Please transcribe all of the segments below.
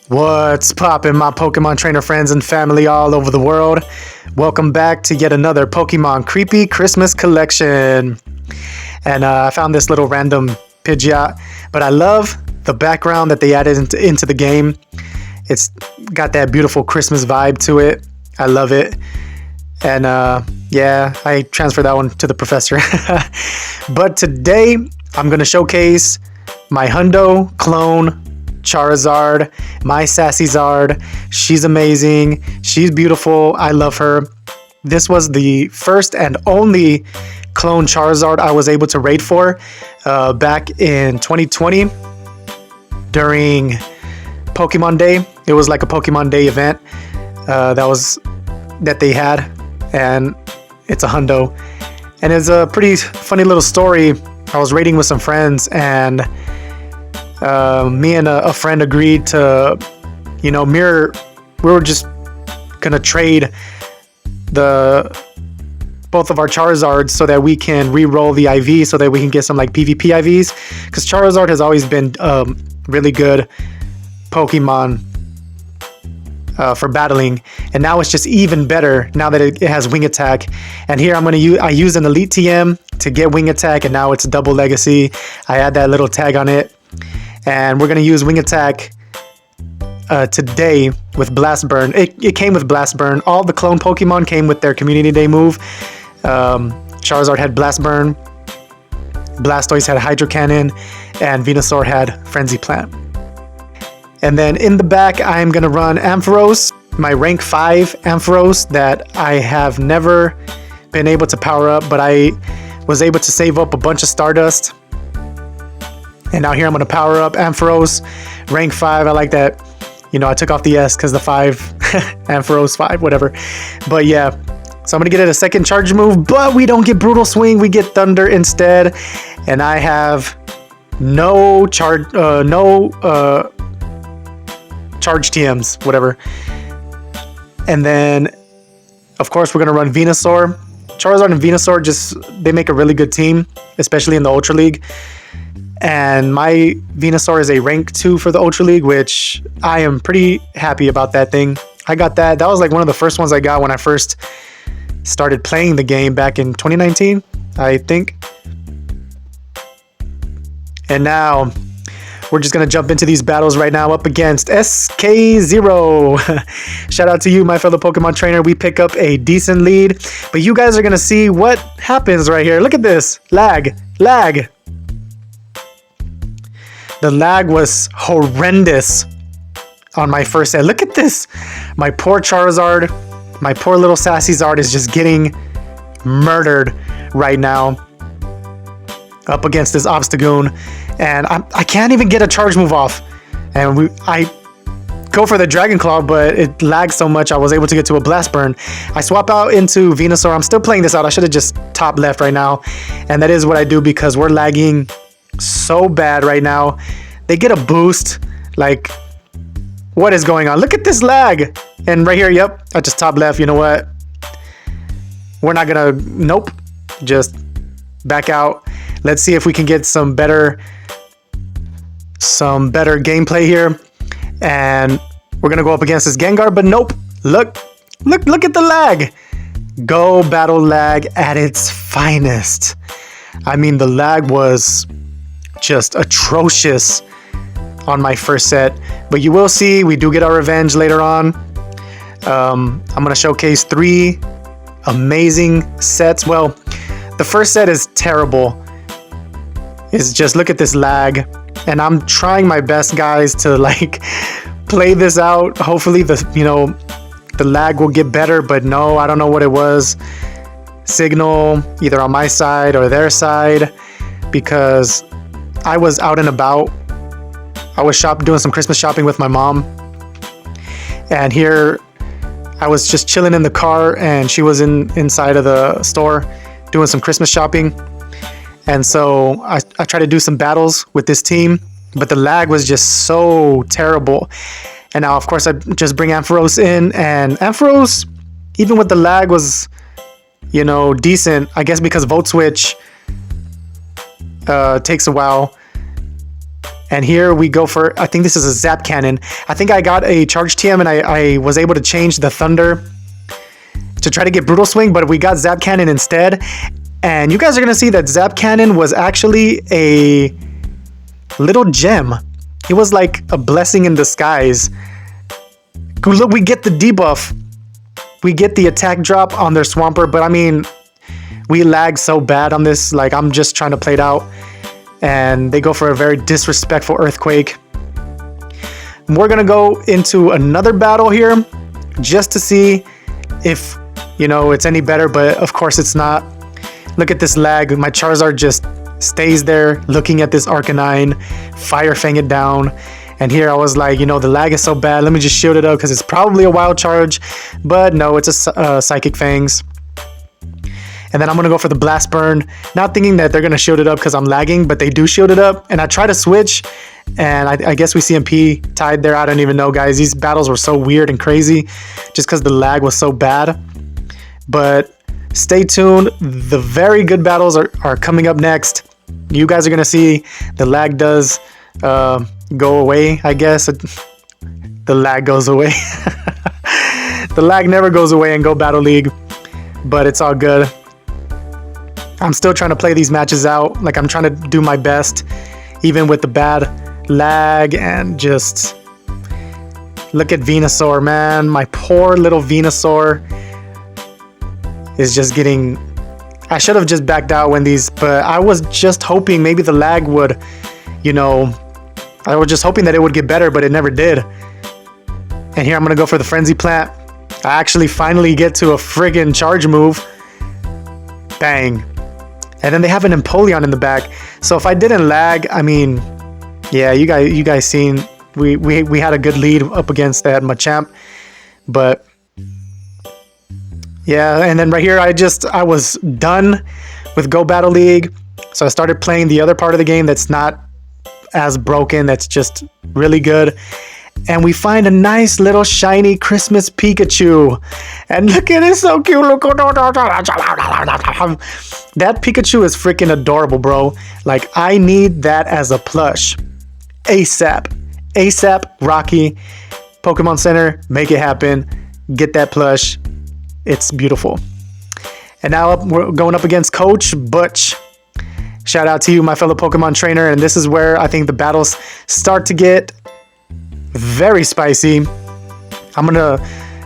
What's poppin', my Pokemon trainer friends and family all over the world? Welcome back to yet another Pokemon Creepy Christmas collection. And I found this little random Pidgeot, but I love the background that they added into the game. It's got that beautiful Christmas vibe to it. I love it. And yeah, I transferred that one to the professor. But today, I'm going to showcase my Hundo Clone Charizard, my Sassy Zard. She's amazing. She's beautiful. I love her. This was the first and only Clone Charizard I was able to raid for back in 2020 during Pokemon Day. It was like a Pokemon Day event that they had, and it's a Hundo. And it's a pretty funny little story. I was raiding with some friends, and me and a friend agreed to, we were just gonna trade both of our Charizards so that we can re-roll the IV so that we can get some like PvP IVs, because Charizard has always been really good Pokemon for battling, and now it's just even better now that it has Wing Attack. And here I used an Elite TM to get Wing Attack, and now it's double Legacy. I add that little tag on it, and we're gonna use Wing Attack today with Blast Burn. It came with Blast Burn. All the clone Pokemon came with their Community Day move. Charizard had Blast Burn, Blastoise had Hydro Cannon, and Venusaur had Frenzy Plant. And then in the back, I'm gonna run Ampharos, my rank 5 Ampharos that I have never been able to power up, but I was able to save up a bunch of Stardust. And now here I'm gonna power up Ampharos, rank 5. I like that. I took off the S because the 5, Ampharos 5, whatever. But yeah, so I'm gonna get it a second charge move, but we don't get Brutal Swing, we get Thunder instead. And I have no charge TMs, whatever. And then, of course, we're gonna run Venusaur. Charizard and Venusaur they make a really good team, especially in the Ultra League. And my Venusaur is a rank 2 for the Ultra League, which I am pretty happy about that thing. I got that. That was like one of the first ones I got when I first started playing the game back in 2019, I think. And now we're just going to jump into these battles right now up against SK0. Shout out to you, my fellow Pokemon trainer. We pick up a decent lead, but you guys are going to see what happens right here. Look at this. Lag. The lag was horrendous on my first set. Look at this. My poor Charizard, my poor little Sassy Zard is just getting murdered right now up against this Obstagoon. And I can't even get a charge move off. And I go for the Dragon Claw, but it lags so much I was able to get to a Blast Burn. I swap out into Venusaur. I'm still playing this out. I should have just top left right now. And that is what I do because we're lagging so bad right now. They get a boost. Like, what is going on? Look at this lag. And right here, yep, I just top left. You know what? We're not gonna, nope. Just back out. Let's see if we can get some better gameplay here. And we're gonna go up against this Gengar, but nope. Look at the lag. Go battle lag at its finest. I mean, the lag was just atrocious on my first set, but you will see we do get our revenge later on. I'm gonna showcase 3 amazing sets. Well, the first set is terrible. It's just, look at this lag, and I'm trying my best, guys, to like play this out. Hopefully the lag will get better, but no, I don't know what it was. Signal either on my side or their side, because I was out and about. I was doing some Christmas shopping with my mom, and here I was just chilling in the car, and she was inside of the store doing some Christmas shopping. And so I tried to do some battles with this team, but the lag was just so terrible. And now, of course, I just bring Ampharos in, and Ampharos, even with the lag, was, decent. I guess because Volt Switch takes a while. And here we go for, I think this is a Zap Cannon. I think I got a Charge TM and I was able to change the Thunder to try to get Brutal Swing, but we got Zap Cannon instead. And you guys are going to see that Zap Cannon was actually a little gem. It was like a blessing in disguise. Look, we get the debuff. We get the attack drop on their Swampert, but I mean, we lag so bad on this. Like, I'm just trying to play it out. And they go for a very disrespectful Earthquake. We're going to go into another battle here just to see if, you know, it's any better, but of course it's not. Look at this lag. My Charizard just stays there looking at this Arcanine, Fire Fang it down. And here I was like, you know, the lag is so bad. Let me just shield it up because it's probably a Wild Charge. But no, it's a Psychic Fangs. And then I'm going to go for the Blast Burn, not thinking that they're going to shield it up because I'm lagging, but they do shield it up. And I try to switch, and I guess we CMP tied there. I don't even know, guys. These battles were so weird and crazy just because the lag was so bad. But stay tuned. The very good battles are coming up next. You guys are going to see the lag does go away, I guess. The lag goes away. The lag never goes away in Go Battle League, but it's all good. I'm still trying to play these matches out. Like, I'm trying to do my best, even with the bad lag. And just look at Venusaur, man. My poor little Venusaur is just getting... I should have just backed out when these... But I was just hoping maybe the lag would, you know... I was just hoping that it would get better, but it never did. And here I'm going to go for the Frenzy Plant. I actually finally get to a friggin' charge move. Bang. And then they have an Empoleon in the back. So if I didn't lag, I mean, yeah, you guys seen we had a good lead up against that Machamp. But yeah, and then right here I was done with Go Battle League. So I started playing the other part of the game that's not as broken, that's just really good. And we find a nice little shiny Christmas Pikachu. And look at it, so cute. Look. That Pikachu is freaking adorable, bro. Like, I need that as a plush. ASAP. ASAP, Rocky. Pokemon Center, make it happen. Get that plush. It's beautiful. And now we're going up against Coach Butch. Shout out to you, my fellow Pokemon trainer. And this is where I think the battles start to get very spicy. I'm gonna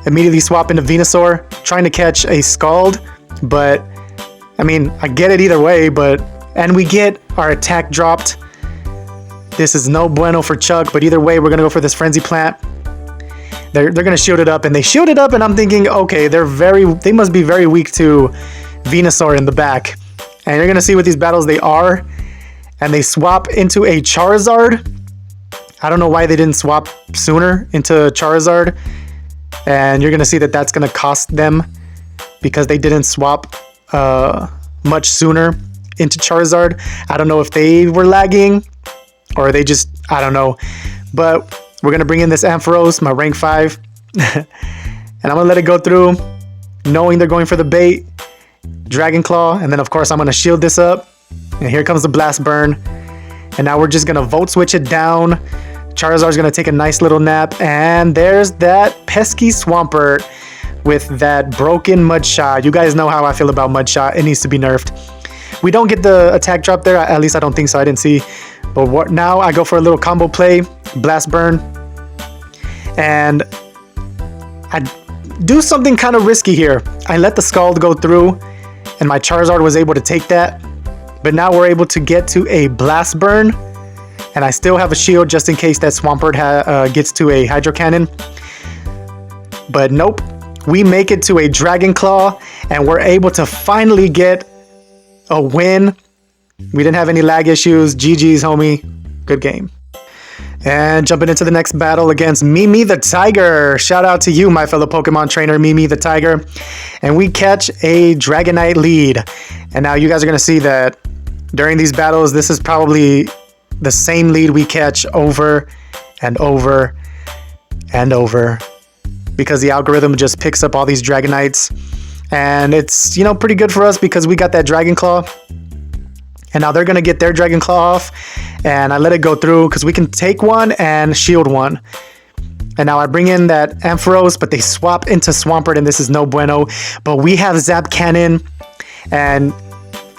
immediately swap into Venusaur, trying to catch a Scald, but I mean, I get it either way, and we get our attack dropped. This is no bueno for Chuck, but either way, we're gonna go for this Frenzy Plant. They're gonna shield it up, and they shield it up, and I'm thinking, okay, they must be very weak to Venusaur in the back. And you're gonna see what these battles they are, and they swap into a Charizard. I don't know why they didn't swap sooner into Charizard. And you're going to see that that's going to cost them because they didn't swap much sooner into Charizard. I don't know if they were lagging or they just, I don't know. But we're going to bring in this Ampharos, my rank 5. And I'm going to let it go through, knowing they're going for the bait. Dragon Claw. And then, of course, I'm going to shield this up. And here comes the Blast Burn. And now we're just going to Volt Switch it down. Charizard's going to take a nice little nap. And there's that pesky Swampert with that broken Mud Shot. You guys know how I feel about Mud Shot. It needs to be nerfed. We don't get the attack drop there. At least I don't think so. I didn't see. But now I go for a little combo play. Blast Burn. And I do something kind of risky here. I let the Scald go through. And my Charizard was able to take that. But now we're able to get to a Blast Burn. And I still have a shield just in case that Swampert gets to a Hydro Cannon. But nope. We make it to a Dragon Claw. And we're able to finally get a win. We didn't have any lag issues. GG's, homie. Good game. And jumping into the next battle against Mimi the Tiger. Shout out to you, my fellow Pokemon trainer, Mimi the Tiger. And we catch a Dragonite lead. And now you guys are going to see that during these battles, this is probably the same lead we catch over and over and over. Because the algorithm just picks up all these Dragonites. And it's, you know, pretty good for us because we got that Dragon Claw. And now they're going to get their Dragon Claw off. And I let it go through because we can take one and shield one. And now I bring in that Ampharos, but they swap into Swampert, and this is no bueno. But we have Zap Cannon, and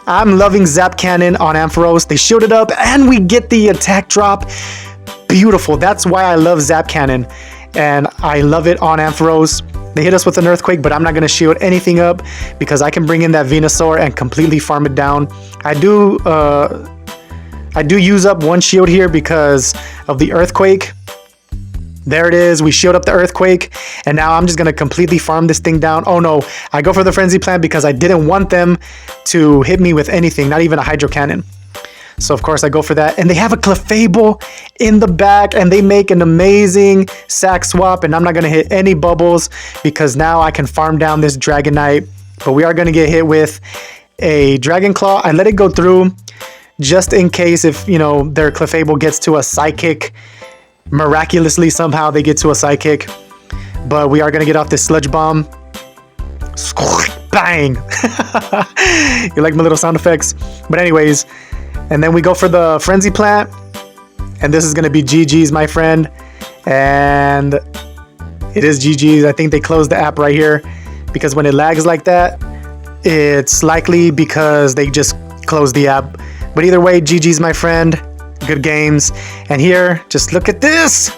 I'm loving Zap Cannon on Ampharos. They shield it up, and we get the attack drop. Beautiful. That's why I love Zap Cannon, and I love it on Ampharos. They hit us with an Earthquake, but I'm not going to shield anything up because I can bring in that Venusaur and completely farm it down. I do use up one shield here because of the Earthquake. There it is. We shield up the Earthquake, and now I'm just going to completely farm this thing down. Oh no, I go for the Frenzy Plant because I didn't want them to hit me with anything, not even a Hydro Cannon. So of course I go for that, and they have a Clefable in the back, and they make an amazing sack swap, and I'm not going to hit any bubbles because now I can farm down this Dragonite, but we are going to get hit with a Dragon Claw. I let it go through just in case if, you know, their Clefable gets to a Psychic. Miraculously, somehow they get to a Psychic, but we are going to get off this Sludge Bomb. Bang! You like my little sound effects? But anyways, and then we go for the Frenzy Plant, and this is going to be GG's, my friend, and it is GG's. I think they closed the app right here because when it lags like that, it's likely because they just closed the app. But either way, GG's, my friend. Good games. And here, just look at this.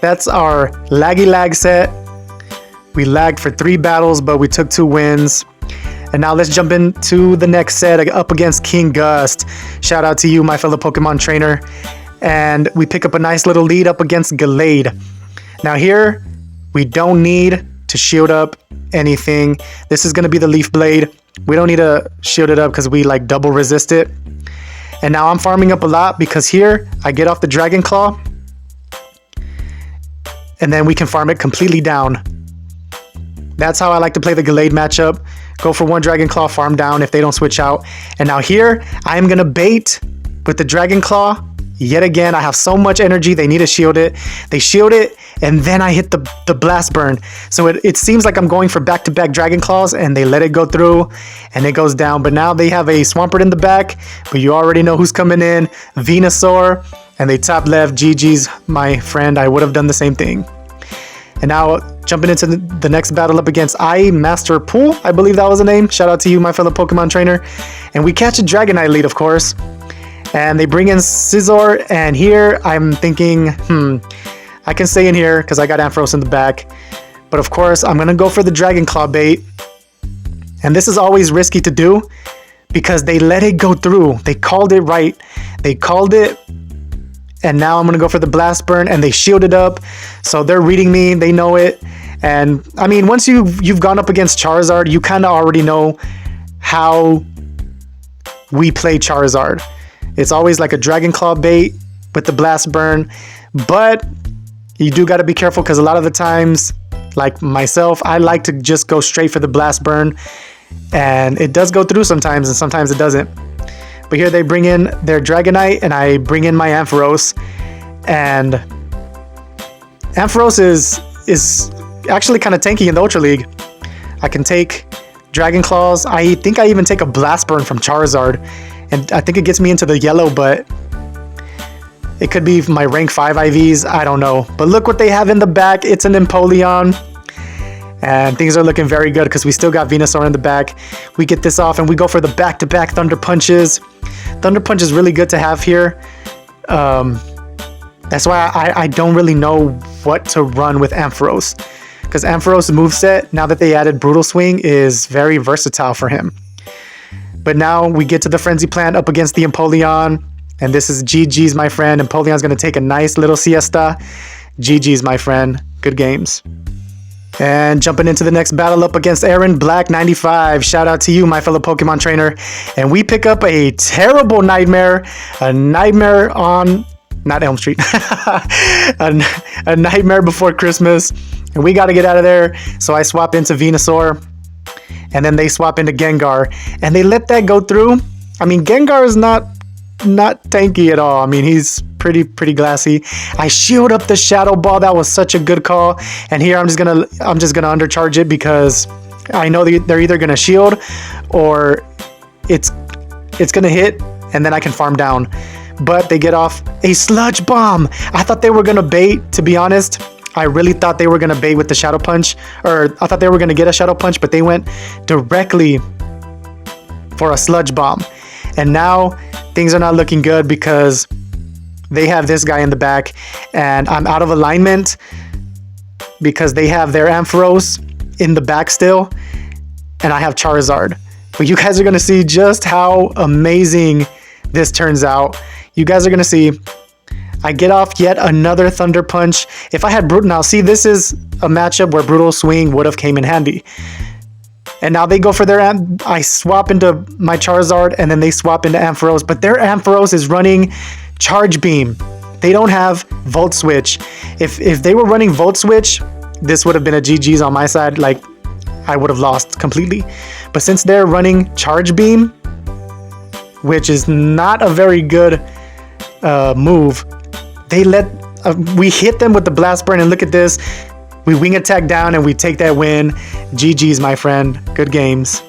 That's our laggy lag set. We lagged for 3 battles, but we took 2 wins. And now let's jump into the next set up against King Gust. Shout out to you, my fellow Pokemon trainer. And we pick up a nice little lead up against Gallade. Now here, we don't need to shield up anything. This is going to be the Leaf Blade. We don't need to shield it up because we like double resist it. And now I'm farming up a lot because here I get off the Dragon Claw. And then we can farm it completely down. That's how I like to play the Gallade matchup. Go for one Dragon Claw, farm down if they don't switch out. And now here I am going to bait with the Dragon Claw. Yet again, I have so much energy. They need to shield it. They shield it, and then I hit the Blast Burn. So it seems like I'm going for back-to-back Dragon Claws, and they let it go through, and it goes down. But now they have a Swampert in the back, but you already know who's coming in. Venusaur, and they top left. GG's, my friend. I would have done the same thing. And now jumping into the next battle up against Master Pool, I believe that was the name. Shout out to you, my fellow Pokemon trainer. And we catch a Dragonite lead, of course. And they bring in Scizor, and here I'm thinking, I can stay in here because I got Ampharos in the back. But of course, I'm going to go for the Dragon Claw bait. And this is always risky to do because they let it go through. They called it right. They called it. And now I'm going to go for the Blast Burn, and they shield it up. So they're reading me. They know it. And I mean, once you've gone up against Charizard, you kind of already know how we play Charizard. It's always like a Dragon Claw bait with the Blast Burn, but you do got to be careful because a lot of the times, like myself, I like to just go straight for the Blast Burn, and it does go through sometimes, and sometimes it doesn't. But here they bring in their Dragonite, and I bring in my Ampharos, and Ampharos is actually kind of tanky in the Ultra League. I can take Dragon Claws. I think I even take a Blast Burn from Charizard. And I think it gets me into the yellow, but it could be my rank 5 IVs. I don't know. But look what they have in the back. It's an Empoleon. And things are looking very good because we still got Venusaur in the back. We get this off and we go for the back-to-back Thunder Punches. Thunder Punch is really good to have here. That's why I don't really know what to run with Ampharos. Because Ampharos' moveset, now that they added Brutal Swing, is very versatile for him. But now we get to the Frenzy Plant up against the Empoleon. And this is GG's, my friend. Empoleon's going to take a nice little siesta. GG's, my friend. Good games. And jumping into the next battle up against Aaron Black 95. Shout out to you, my fellow Pokemon trainer. And we pick up a terrible Nightmare. A Nightmare on... not Elm Street. a Nightmare Before Christmas. And we got to get out of there. So I swap into Venusaur. And then they swap into Gengar, and they let that go through. I mean, Gengar is not tanky at all. I mean, he's pretty glassy. I shield up the Shadow Ball. That was such a good call. And here I'm just gonna undercharge it because I know they're either gonna shield or it's it's gonna hit and then I can farm down. But they get off a Sludge Bomb. I thought they were gonna bait, to be honest. I really thought they were gonna bait with the Shadow Punch, or I thought they were gonna get a Shadow Punch, but they went directly for a Sludge Bomb. And now things are not looking good because they have this guy in the back and I'm out of alignment because they have their Ampharos in the back still and I have Charizard. But you guys are going to see just how amazing this turns out. You guys are going to see I get off yet another Thunder Punch. If I had Brutal, now see, this is a matchup where Brutal Swing would have came in handy. And now they go for their, I swap into my Charizard and then they swap into Ampharos, but their Ampharos is running Charge Beam. They don't have Volt Switch. If they were running Volt Switch, this would have been a GG's on my side. Like, I would have lost completely. But since they're running Charge Beam, which is not a very good move, they let, we hit them with the Blast Burn, and look at this. We wing attack down and we take that win. GG's, my friend. Good games.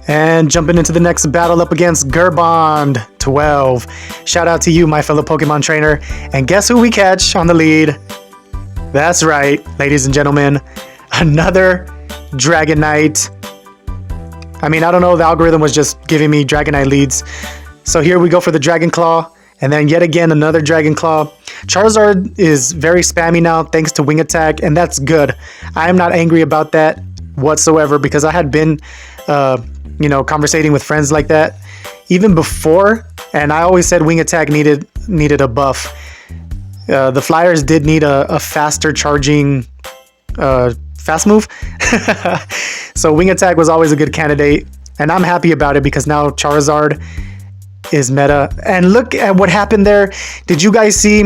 And jumping into the next battle up against Gerbond 12. Shout out to you, my fellow Pokemon trainer. And guess who we catch on the lead? That's right, ladies and gentlemen. Another Dragonite. I mean, I don't know, the algorithm was just giving me Dragonite leads. So here we go for the Dragon Claw. And then yet again, another Dragon Claw. Charizard is very spammy now thanks to Wing Attack, and that's good. I am not angry about that whatsoever because I had been, conversating with friends like that even before, and I always said Wing Attack needed a buff. The Flyers did need a faster charging fast move. So Wing Attack was always a good candidate, and I'm happy about it because now Charizard is meta. And look at what happened there. Did you guys see?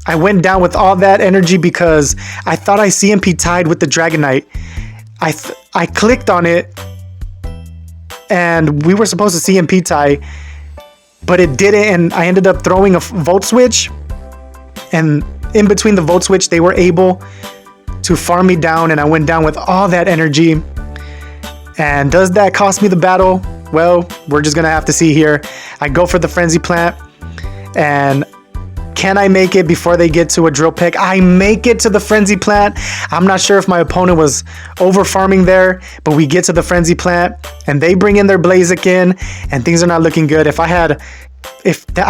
I went down with all that energy because I thought I CMP tied with the Dragonite. I clicked on it and we were supposed to CMP tie, but it didn't, and I ended up throwing a Volt Switch, and in between the Volt Switch they were able to farm me down, and I went down with all that energy. And does that cost me the battle? Well, we're just gonna have to see here. I go for the Frenzy Plant, and can I make it before they get to a Drill Peck? I make it to the Frenzy Plant. I'm not sure if my opponent was over farming there, but we get to the Frenzy Plant, and they bring in their Blaziken, and things are not looking good. I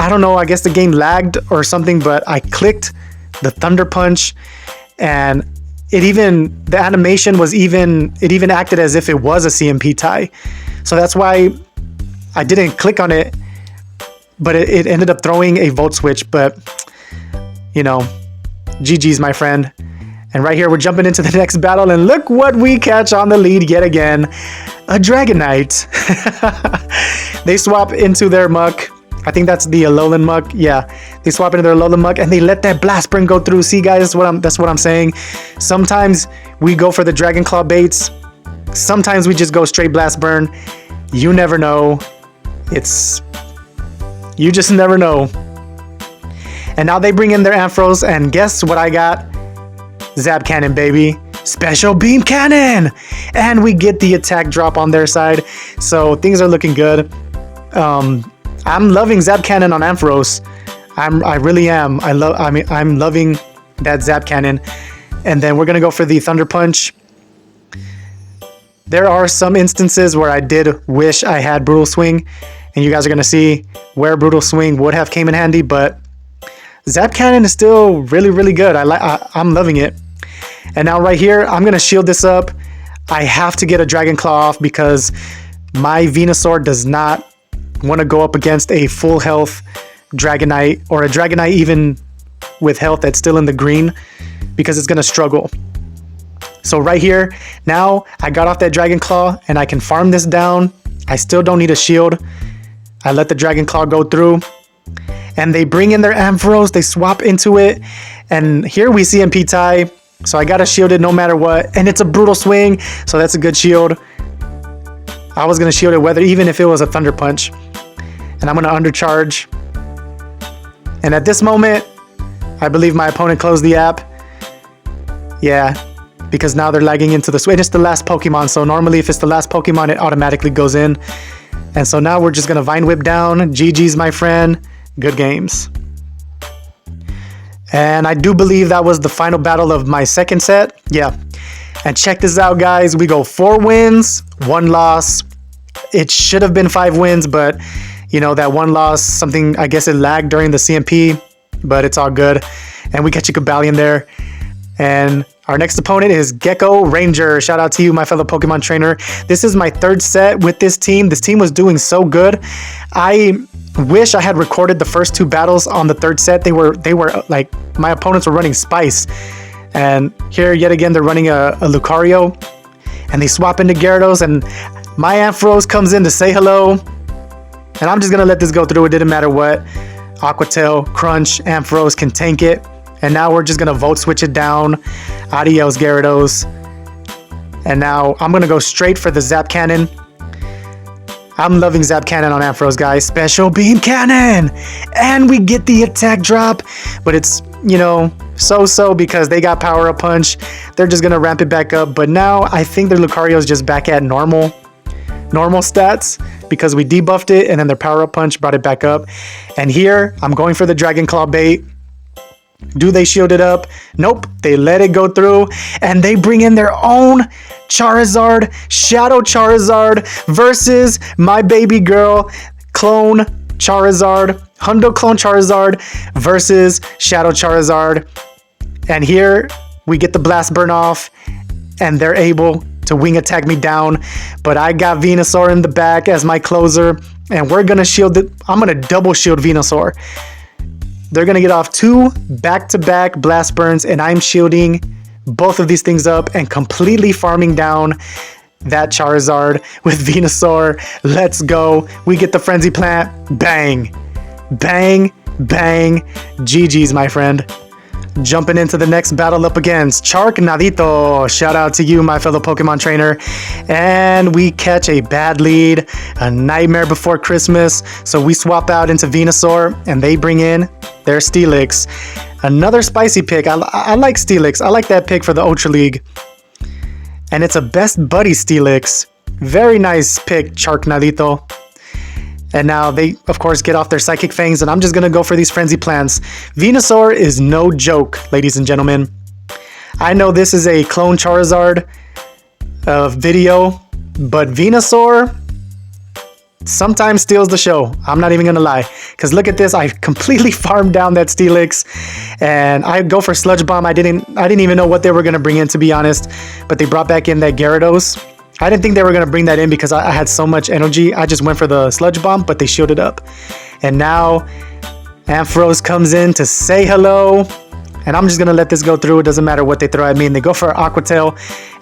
don't know, I guess the game lagged or something, but I clicked the Thunder Punch, and the animation was it even acted as if it was a CMP tie. So that's why I didn't click on it, but it ended up throwing a Volt Switch. But, GG's, my friend. And right here, we're jumping into the next battle, and look what we catch on the lead yet again. A Dragonite. They swap into their Muck. I think that's the Alolan Muck. Yeah, they swap into their Alolan Muck, and they let that Blast Burn go through. See, guys, that's what I'm saying. Sometimes we go for the Dragon Claw baits. Sometimes we just go straight Blast Burn. You never know. You just never know. And now they bring in their Ampharos, and guess what I got? Zap Cannon, baby. Special Beam Cannon! And we get the attack drop on their side. So things are looking good. I'm loving Zap Cannon on Ampharos. I really am. I'm loving that Zap Cannon. And then we're gonna go for the Thunder Punch. There are some instances where I did wish I had Brutal Swing, and you guys are gonna see where Brutal Swing would have came in handy, but Zap Cannon is still really, really good. I'm loving it. And now right here, I'm gonna shield this up. I have to get a Dragon Claw off because my Venusaur does not want to go up against a full health Dragonite, or a Dragonite even with health that's still in the green, because it's gonna struggle. So right here, now I got off that Dragon Claw and I can farm this down. I still don't need a shield. I let the Dragon Claw go through, and they bring in their Ampharos, they swap into it, and here we see MP tie. So I gotta shield it no matter what, and it's a Brutal Swing, so that's a good shield. I was gonna shield it even if it was a Thunder Punch. And I'm gonna undercharge. And at this moment, I believe my opponent closed the app. Yeah, because now they're lagging into the switch. It's the last Pokemon, so normally if it's the last Pokemon, it automatically goes in. And so now we're just going to Vine Whip down. GG's, my friend. Good games. And I do believe that was the final battle of my second set. Yeah. And check this out, guys. We go 4 wins, 1 loss. It should have been 5 wins, but, you know, that 1 loss, something, I guess it lagged during the CMP, but it's all good. And we catch a Kabalion there. And our next opponent is Gecko Ranger. Shout out to you, my fellow Pokemon trainer. This is my 3rd set with this team. This team was doing so good. I wish I had recorded the first 2 battles on the 3rd set. They were like, my opponents were running Spice. And here, yet again, they're running a Lucario. And they swap into Gyarados, and my Ampharos comes in to say hello. And I'm just going to let this go through. It didn't matter what. Aqua Tail, Crunch, Ampharos can tank it. And now we're just going to Volt Switch it down. Adios, Gyarados. And now I'm going to go straight for the Zap Cannon. I'm loving Zap Cannon on Ampharos, guys. Special Beam Cannon! And we get the attack drop. But it's, you know, so-so because they got Power Up Punch. They're just going to ramp it back up. But now I think their Lucario is just back at normal stats because we debuffed it and then their Power Up Punch brought it back up. And here, I'm going for the Dragon Claw bait. Do they shield it up? Nope. They let it go through. And they bring in their own Charizard, Shadow Charizard versus my baby girl, Clone Charizard, Hundo Clone Charizard versus Shadow Charizard. And here we get the Blast Burn off and they're able to wing attack me down. But I got Venusaur in the back as my closer and we're going to shield it. I'm going to double shield Venusaur. They're going to get off 2 back-to-back Blast Burns, and I'm shielding both of these things up and completely farming down that Charizard with Venusaur. Let's go. We get the Frenzy Plant. Bang. Bang. Bang. GG's, my friend. Jumping into the next battle up against Charknadito. Shout out to you, my fellow Pokemon trainer. And we catch a bad lead, a Nightmare Before Christmas. So we swap out into Venusaur and they bring in their Steelix. Another spicy pick. I like Steelix. I like that pick for the Ultra League. And it's a Best Buddy Steelix. Very nice pick, Charknadito. And now they, of course, get off their Psychic Fangs, and I'm just going to go for these Frenzy Plants. Venusaur is no joke, ladies and gentlemen. I know this is a Clone Charizard video, but Venusaur sometimes steals the show. I'm not even going to lie. Because look at this. I completely farmed down that Steelix, and I go for Sludge Bomb. I didn't even know what they were going to bring in, to be honest. But they brought back in that Gyarados. I didn't think they were going to bring that in because I had so much energy. I just went for the Sludge Bomb, but they shielded up. And now Ampharos comes in to say hello. And I'm just going to let this go through. It doesn't matter what they throw at me. And they go for Aqua Tail.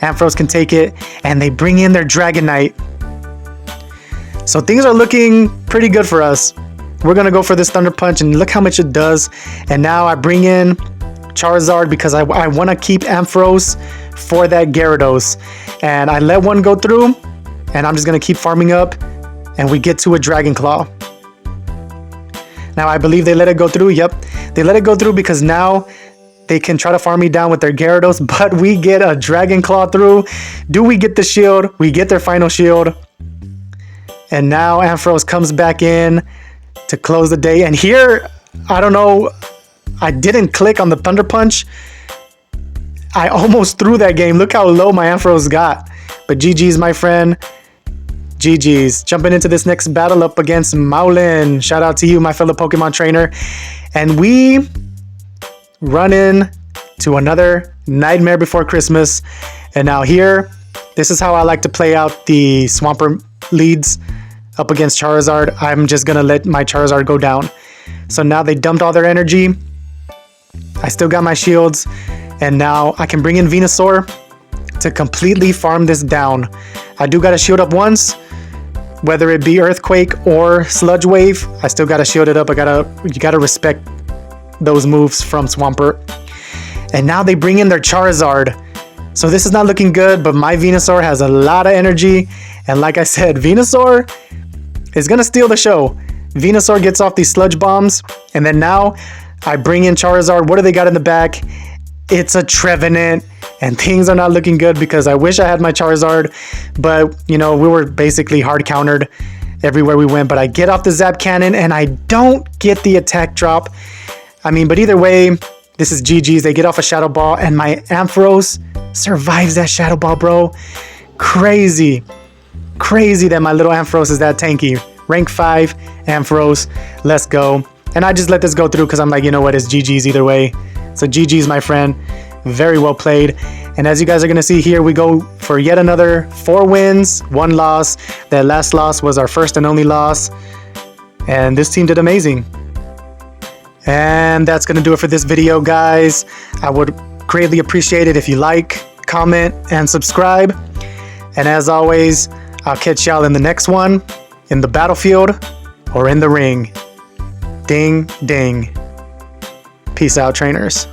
Ampharos can take it. And they bring in their Dragonite. So things are looking pretty good for us. We're going to go for this Thunder Punch. And look how much it does. And now I bring in Charizard because I want to keep Ampharos for that Gyarados. And I let one go through, and I'm just going to keep farming up, and we get to a Dragon Claw. Now, I believe they let it go through. Yep, they let it go through because now they can try to farm me down with their Gyarados, but we get a Dragon Claw through. Do we get the shield? We get their final shield. And now Ampharos comes back in to close the day. And here, I don't know, I didn't click on the Thunder Punch. I almost threw that game. Look how low my Ampharos got. But GG's, my friend. GG's. Jumping into this next battle up against Maulin. Shout out to you, my fellow Pokemon trainer. And we run in to another Nightmare Before Christmas. And now here, this is how I like to play out the Swampert leads up against Charizard. I'm just going to let my Charizard go down. So now they dumped all their energy. I still got my shields. And now I can bring in Venusaur to completely farm this down. I do got to shield up once, whether it be Earthquake or Sludge Wave. I still got to shield it up. You got to respect those moves from Swampert. And now they bring in their Charizard. So this is not looking good, but my Venusaur has a lot of energy. And like I said, Venusaur is going to steal the show. Venusaur gets off these Sludge Bombs. And then now I bring in Charizard. What do they got in the back? It's a Trevenant, and things are not looking good because I wish I had my Charizard, but, you know, we were basically hard countered, everywhere we went, but I get off the Zap Cannon and I don't get the attack drop. I mean, but either way, this is GG's. They get off a Shadow Ball and my Ampharos survives that Shadow Ball, bro. Crazy. Crazy that my little Ampharos is that tanky. Rank 5, Ampharos, let's go. And I just let this go through because I'm like, you know what, it's GG's either way. So GG's, my friend. Very well played. And as you guys are going to see here, we go for yet another 4 wins, 1 loss. That last loss was our first and only loss. And this team did amazing. And that's going to do it for this video, guys. I would greatly appreciate it if you like, comment, and subscribe. And as always, I'll catch y'all in the next one, in the battlefield or in the ring. Ding, ding. Peace out, trainers.